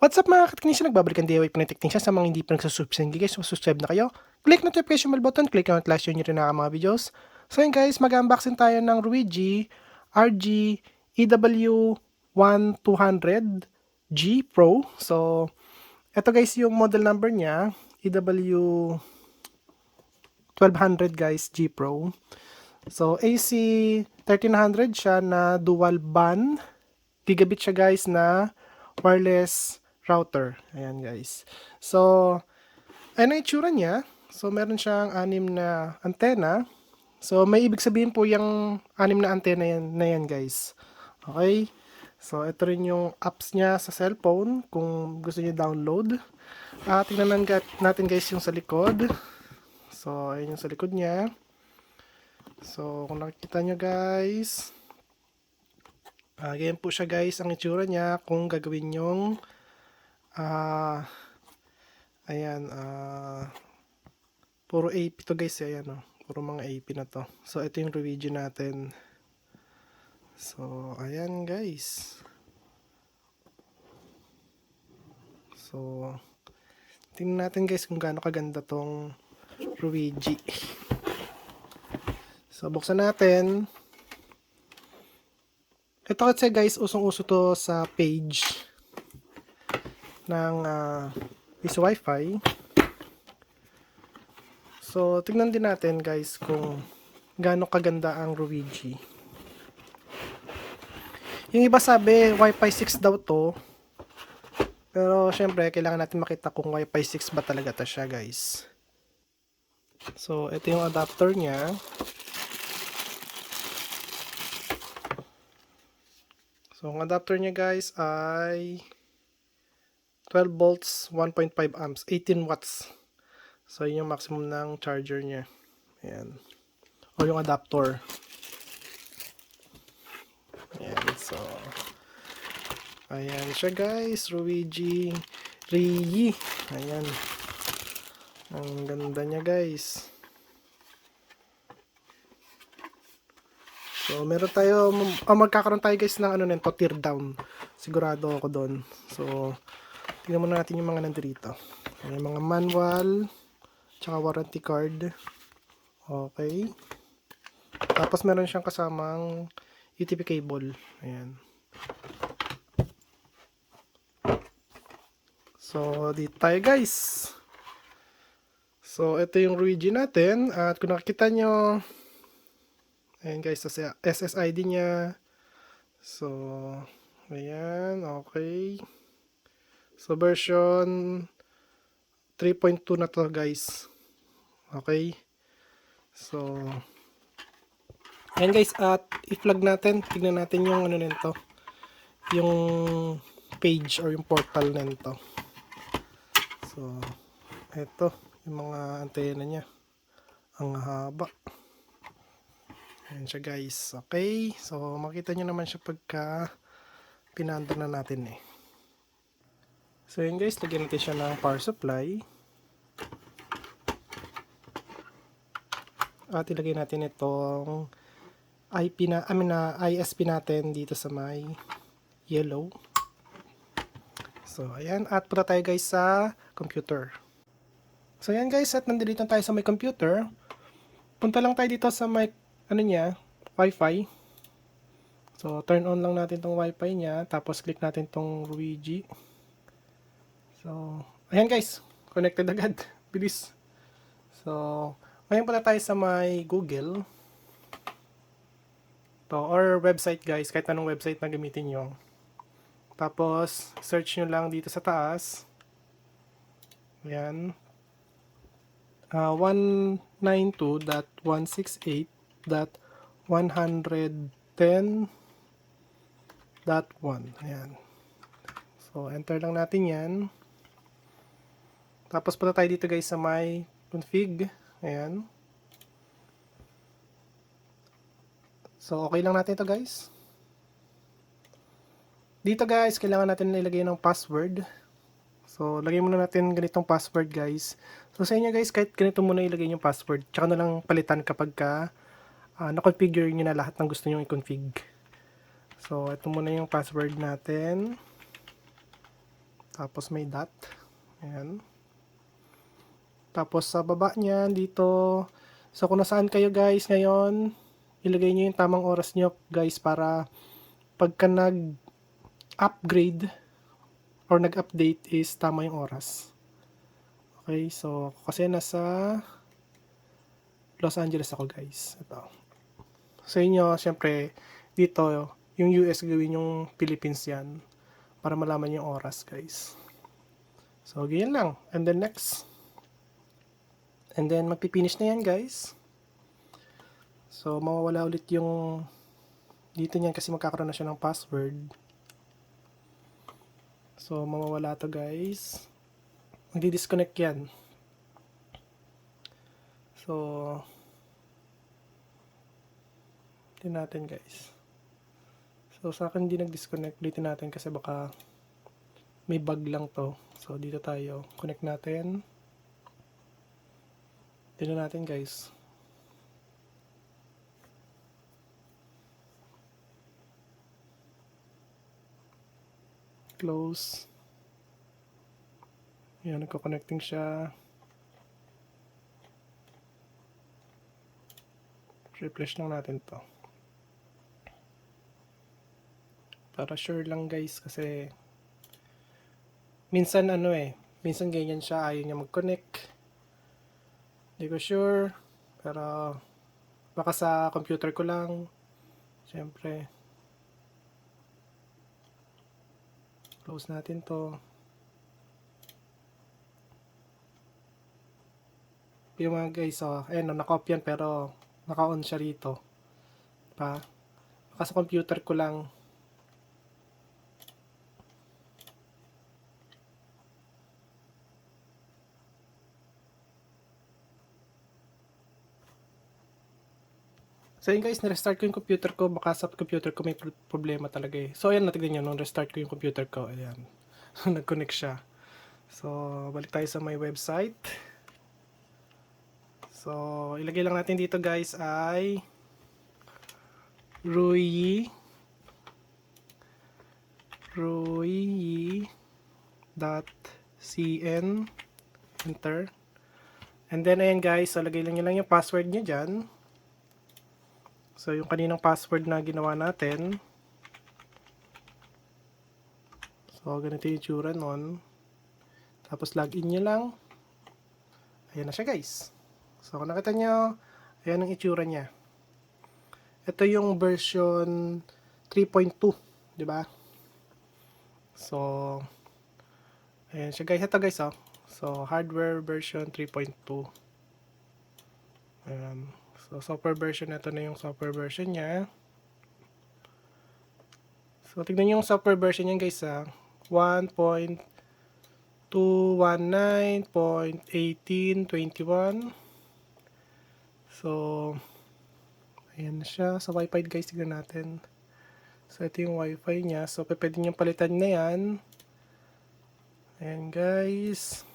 What's up mga ka-technician? Nagbabalikan DIY pa ng technician sa mga hindi pa nagsusubscribe. Guys, subscribe na kayo. Click notification bell button, click ang flash nyo rin na mga videos. So yun guys, mag-unboxing tayo ng Ruigi RG EW1200G Pro. So, eto guys yung model number niya, EW1200 guys, G Pro. So, AC 1300 siya na dual band. Gigabit siya guys na wireless router. Ayan guys. So, ano yung itsura niya? So, meron siyang 6 na antena. So, may ibig sabihin po yung 6 na antena na yan guys. Okay? So, ito rin yung apps niya sa cellphone kung gusto niyo download. Tingnan natin guys yung sa likod. So, ayun yung sa likod niya. So, kung nakikita nyo guys, ganyan po siya guys ang itsura niya kung gagawin yung ayan, puro AP to guys, ayan puro mga AP na to. So, ito yung Ruigi natin. So, ayan guys. So, tingnan natin guys kung gaano kaganda tong Ruigi. So, buksan natin. Ito kasi guys, usong-uso to sa page ng is Wi-Fi. So, tignan din natin guys kung gaano kaganda ang Ruigi. Yung iba sabi, Wi-Fi 6 daw to. Pero, syempre, kailangan natin makita kung Wi-Fi 6 ba talaga to siya guys. So, ito yung adapter niya. So, ang adapter niya guys ay 12 volts, 1.5 amps, 18 watts. So, yun yung maximum ng charger niya. Ayan. O yung adapter. Ayan. So, ayan siya guys. Ruigi Rii. Ayan. Ang ganda niya guys. So, meron tayo, magkakaroon tayo guys ng nito, tear down. Sigurado ako doon. So, tingnan muna natin yung mga nandito. May mga manual, tsaka warranty card. Okay. Tapos meron siyang kasamang UTP cable. Ayan. So, dito tayo guys. So, ito yung Ruigi natin. At kung nakikita nyo, ayan guys, SSID niya. So, ayan, okay. So, version 3.2 na to guys. Okay. So, ayan guys, at i-flag natin. Tignan natin yung nito. Yung page or yung portal nito. So, eto, yung mga antena niya. Ang haba. Ayan siya guys. Okay. So, makita nyo naman siya pagka pinanda na natin eh. So, yun guys. Lagyan natin siya ng power supply. At ilagay natin itong ISP natin dito sa may yellow. So, ayan. At punta tayo guys sa computer. So, ayan guys. At nandito tayo sa may computer. Punta lang tayo dito sa may Wi-Fi. So, turn on lang natin tong Wi-Fi niya. Tapos, click natin tong Ruigi. So, ayan guys. Connected agad. Bilis. So, ngayon pala tayo sa may Google. Or website guys. Kahit anong website na gamitin nyo. Tapos, search nyo lang dito sa taas. Ayan. 192.168.110.1. Ayan. So, enter lang natin yan. Tapos, punta tayo dito guys sa may config. Ayan. So, okay lang natin ito guys. Dito guys, kailangan natin ilagay ng password. So, lagay muna natin ganitong password guys. So, sa inyo guys, kahit ganito muna ilagay yung password. Tsaka na lang palitan kapag na-configure nyo na lahat ng gusto nyo i-config. So, ito muna yung password natin. Tapos may dot. Ayan. Tapos sa baba niyan dito, so kung nasaan kayo guys ngayon, ilagay niyo yung tamang oras niyo guys para pagka nag-upgrade or nag-update is tama yung oras. Okay, so kasi nasa Los Angeles ako guys. Ito. Sa inyo, syempre, dito, yung US gawin yung Philippines yan para malaman yung oras guys. So, ganyan lang. And then next. And then magpipinish na yan guys. So, mawawala ulit yung dito niyan kasi magkakaroon na siya ng password. So, mawawala to guys. Magdi-disconnect yan. So, tingnan natin guys. So, sa akin hindi nag-disconnect. Ulitin natin kasi baka may bug lang to. So, dito tayo. Connect natin. Tingnan natin guys. Close. Ayan, nagko-connecting siya. Refresh lang natin to. Para sure lang guys kasi minsan minsan ganyan siya, ayaw niya mag-connect. Hindi ko sure, pero baka sa computer ko lang. Siyempre. Close natin to. Yung mga guys, ayun, naka-off yan pero naka-on siya rito. Baka sa computer ko lang. So yun guys, na-restart ko yung computer ko. Baka sa computer ko may problema talaga eh. So ayan, natignan nyo, nung restart ko yung computer ko, ayan, nag-connect siya. So, balik tayo sa my website. So, ilagay lang natin dito guys ay ruyi.cn, enter. And then ayan guys, so lagay lang nyo lang yung password nyo dyan. So, yung kaninang password na ginawa natin. So, ganito yung itsura nun. Tapos, login nyo lang. Ayan na siya guys. So, kung nakita nyo, ayan ang itsura niya. Ito yung version 3.2, di ba? So, ayan siya guys. Ito guys, So, hardware version 3.2. Ayan. So, software version, ito na yung software version niya. So, tignan nyo yung software version niya guys, 1.219.1821. So, ayan na siya. Sa Wi-Fi guys, tignan natin. So, ito yung Wi-Fi niya. So, pwede nyo palitan na yan. Ayan guys.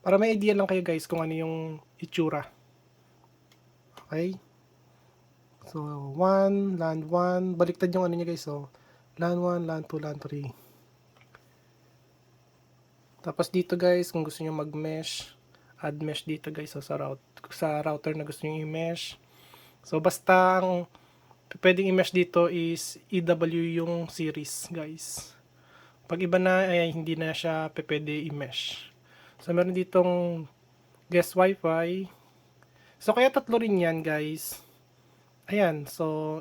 Para may idea lang kayo guys kung ano yung itsura. Okay? So, 1, LAN 1. Baliktad yung ano niya guys. So, LAN 1, LAN 2, LAN 3. Tapos dito guys, kung gusto nyo mag-mesh, add mesh dito guys. So, sa router na gusto nyo i-mesh. So, basta ang pwedeng i-mesh dito is EW yung series guys. Pag iba na, ay hindi na siya pwede i-mesh. So, meron ditong guest Wi-Fi. So, kaya tatlo rin yan guys. Ayan, so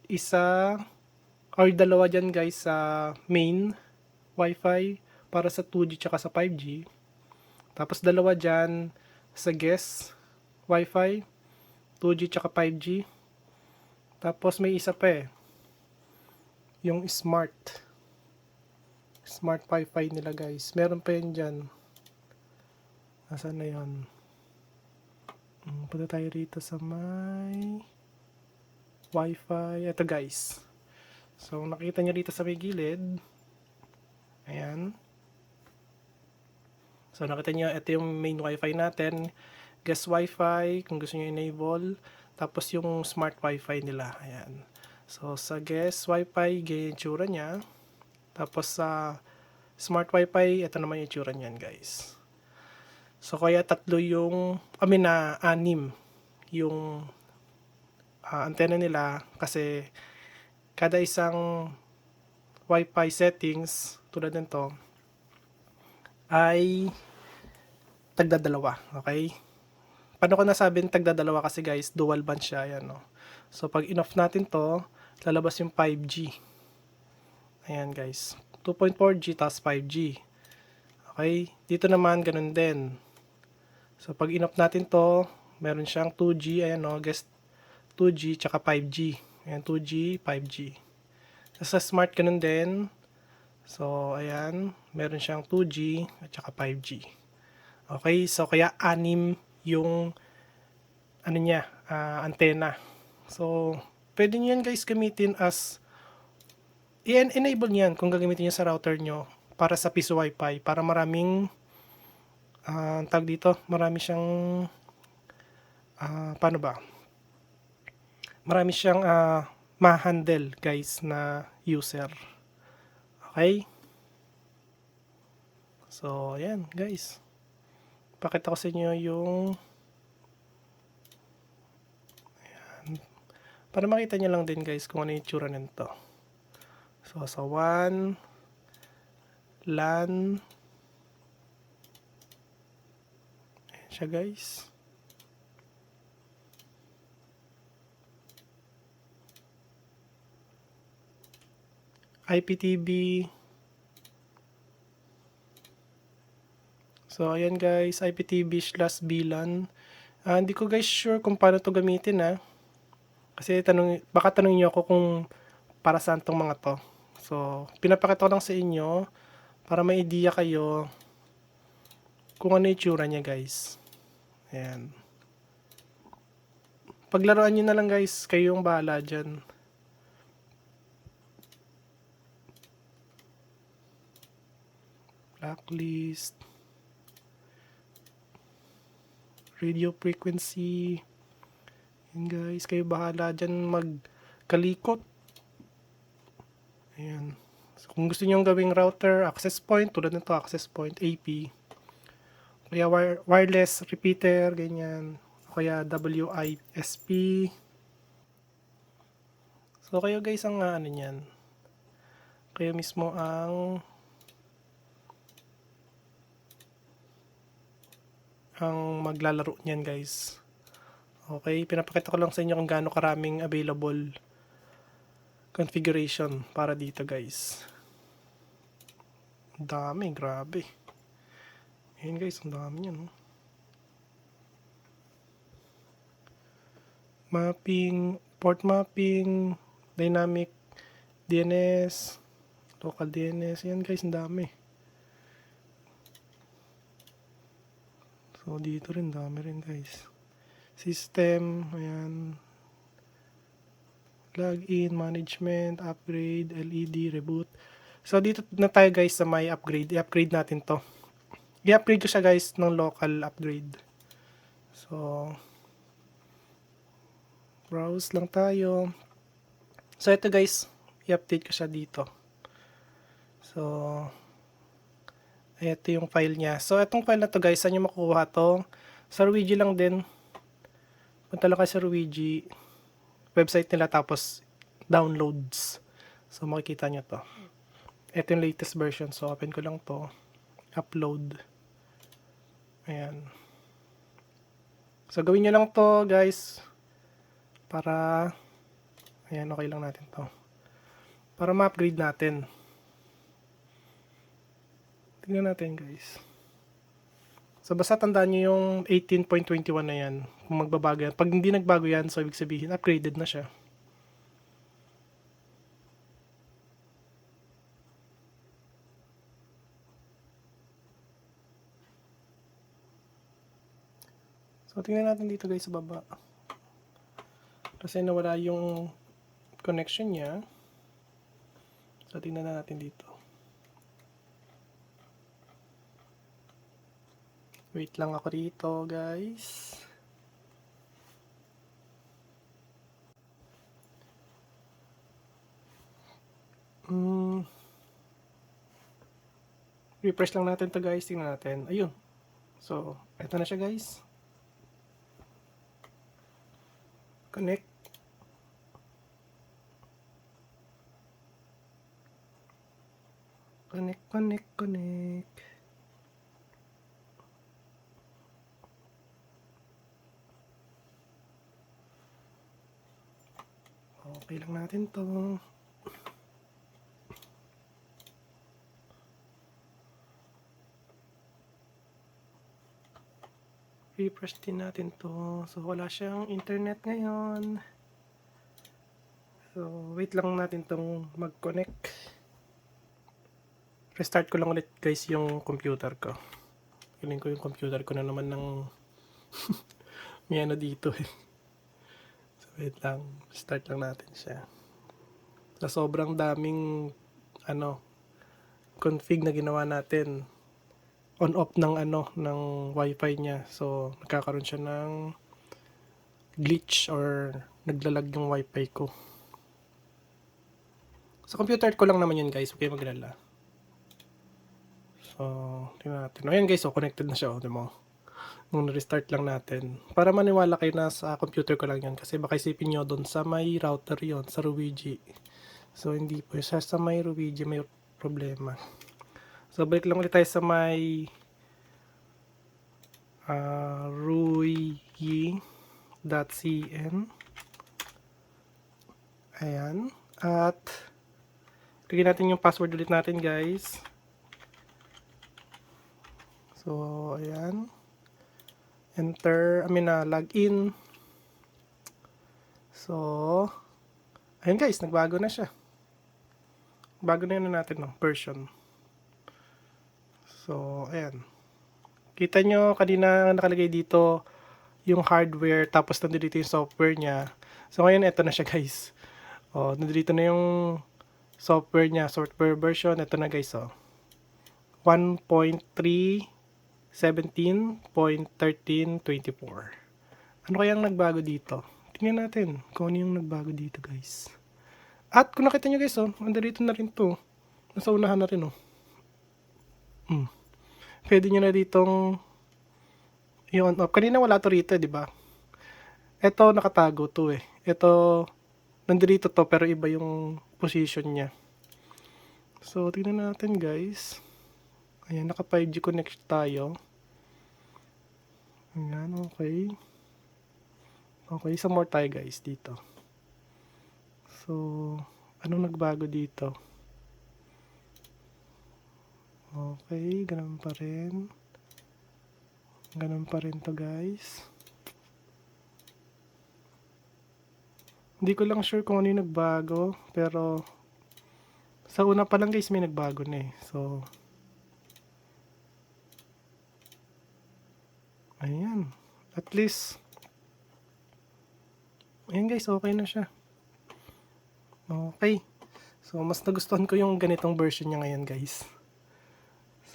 isa or dalawa dyan guys sa main Wi-Fi para sa 2G tsaka sa 5G. Tapos dalawa dyan sa guest Wi-Fi, 2G tsaka 5G. Tapos may isa pa yung smart Wi-Fi nila guys. Meron pa yun dyan. Nasaan na yun? Punta tayo rito sa may Wi-Fi. Ito guys. So, nakita nyo dito sa may gilid. Ayan. So, nakita nyo, ito yung main Wi-Fi natin. Guest Wi-Fi, kung gusto nyo enable. Tapos yung smart Wi-Fi nila. Ayan. So, sa guest Wi-Fi, ganyan yung tsura niya. Tapos sa smart wifi, ito naman yung itsura niyan guys. So kaya tatlo yung, anim yung antenna nila kasi kada isang wifi settings tulad nito ay tagdadalawa, okay? Paano ko nasabing tagdadalawa kasi guys, dual band siya, ayan no. So pag in-off natin to, lalabas yung 5G. Ayan guys, 2.4G tapos 5G. Okay, dito naman ganun din. So pag in-off natin to, meron siyang 2G, ayan no, guys, 2G tsaka 5G. Ayan, 2G, 5G. Sa smart ganun din. So ayan, meron siyang 2G at saka 5G. Okay, so kaya anim yung ano niya, antena. So, pwede niyo yan guys gamitin as i-enable niyan kung gagamitin niyo sa router nyo para sa piso wifi para maraming tag dito, marami siyang paano ba? Marami siyang ma-handle guys na user. Okay? So, ayan guys. Pakita ko sa inyo yung para makita nyo lang din guys kung ano yung tsura nito. So, sa WAN, LAN, ayan siya guys. IPTV. So, ayan guys, IPTV/VLAN. Hindi ko guys sure kung paano to gamitin. Kasi baka tanongin niyo ako kung para saan tong mga to. So, pinapakita ko lang sa inyo para may idea kayo kung ano yung itsura niya guys. Ayan. Paglaruan nyo na lang guys, kayo yung bahala dyan. Blacklist. Radio frequency. Ayan guys, kayo bahala dyan magkalikot. Ayan. So, kung gusto nyo gawing router, access point, tulad nito, access point, AP. Kaya wireless repeater, ganyan. O kaya WISP. So, kayo guys ang ano nyan. Kayo mismo ang maglalaro nyan guys. Okay, pinapakita ko lang sa inyo kung gaano karaming available configuration para dito guys. Ang dami, grabe. Ayan guys, ang dami niyan. Mapping, port mapping, dynamic DNS, local DNS. Ayan guys, ang dami. So dito rin, dami rin guys. System, ayan. Login, management, upgrade, LED, reboot. So dito na tayo guys sa may upgrade. I-upgrade natin to. I-upgrade ko siya guys ng local upgrade. So browse lang tayo. So ito guys, i-update ko siya dito. So ito yung file niya. So itong file na to guys, saan nyo makukuha to? Sa Ruigi lang din. Punta lang kayo sa Ruigi website nila tapos downloads. So makikita nyo to. Ito yung latest version. So open ko lang to. Upload. Ayan. So gawin nyo lang to guys. Para ayan, okay lang natin to. Para ma-upgrade natin. Tingnan natin guys. So basta tandaan nyo yung 18.21 na yan. Kung magbabago yan. Pag hindi nagbago yan, so ibig sabihin upgraded na siya. So tingnan natin dito guys sa baba. Kasi nawala yung connection niya. So tingnan na natin dito. Wait lang ako dito guys. Refresh lang natin to guys. Tingnan natin. Ayun. So, eto na siya guys. Connect. Connect. Okay lang natin to. Refresh din natin to. So, wala siyang internet ngayon. So, wait lang natin tong mag-connect. Restart ko lang ulit guys yung computer ko. Piling ko yung computer ko na naman ng may ano dito eh. So, wait lang. Start lang natin siya. Sa sobrang daming config na ginawa natin, on off ng ng wifi niya. So, nagkakaroon siya ng glitch or naglalag yung wifi ko. Sa computer ko lang naman yun guys, okay maglala. So, tingnan natin. Ayan guys, so connected na siya, di mo. Nung restart lang natin. Para maniwala kayo na sa computer ko lang yun. Kasi baka isipin nyo doon sa may router yon sa Ruigi. So, hindi po. Sa may Ruigi may problema. So, balik lang ulit tayo sa may ruigi.cn. Ayan. At lagyan natin yung password ulit natin guys. So, ayan. Enter, login. So, ayan guys, nagbago na siya. Bago na yun natin, version. So, ayan. Kita nyo, kanina nakalagay dito yung hardware, tapos nandito yung software niya. So, ngayon, eto na siya guys. O, nandito na yung software niya, software version. Eto na guys, 1.3.17.13.24. Ano kayang nagbago dito? Tingnan natin kung ano yung nagbago dito guys. At kung nakita nyo guys, nandito na rin to. Nasa unahan na rin Pwede nyo na ditong i-on off. Kanina wala to rito, di ba? Ito nakatago to eh. Ito nandito to pero iba yung position niya. So tingnan natin guys. Ayan, naka 5G connect tayo. Ayan, okay. Okay, isa more tayo guys dito. So, anong nagbago dito? Okay, ganun pa rin. Ganun pa rin to guys. Hindi ko lang sure kung ano yung nagbago. Pero, sa una pa lang guys, may nagbago na eh. So, ayan. At least, ayan guys, okay na siya. Okay. So, mas nagustuhan ko yung ganitong version niya ngayon guys.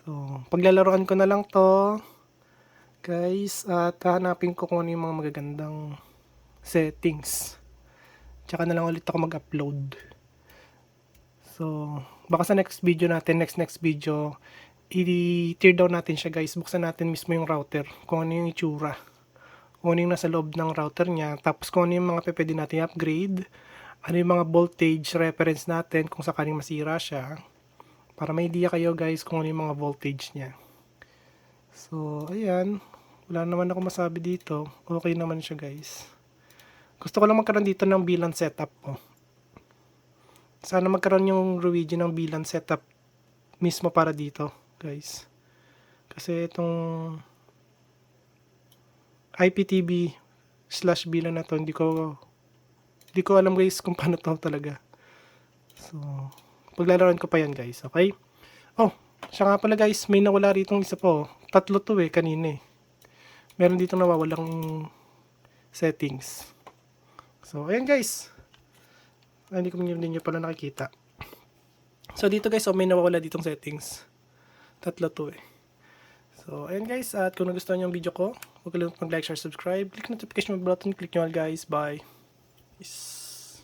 So, paglalaroan ko na lang to guys, at hanapin ko kung ano yung mga magagandang settings. Tsaka na lang ulit ako mag-upload. So, baka sa next video natin, next video, i-tear down natin siya guys. Buksan natin mismo yung router, kung ano yung itsura, kung ano yung nasa loob ng router niya, tapos kung ano yung mga pwede natin upgrade, ano yung mga voltage reference natin kung sakaling masira siya, para may idea kayo guys kung ano yung mga voltage niya. So, ayan. Wala naman ako masabi dito. Okay naman siya guys. Gusto ko lang magkaroon dito ng VLAN setup Sana magkaroon yung Ruigi ng VLAN setup mismo para dito guys. Kasi itong IPTV/VLAN na to, hindi ko alam guys kung paano to talaga. So, paglalaroan ko pa yan guys, okay? Oh, siya nga pala guys, may nawala rito isa po. Tatlo to kanina eh. Meron dito nawawalang settings. So, ayan guys. Hindi ko nyo pala nakikita. So, dito guys, may nawawala ditong settings. Tatlo to So, ayan guys. At kung nagustuhan nyo ang video ko, huwag kalimutan mag-like, share, subscribe. Click notification button. Click nyo all guys. Bye. Peace.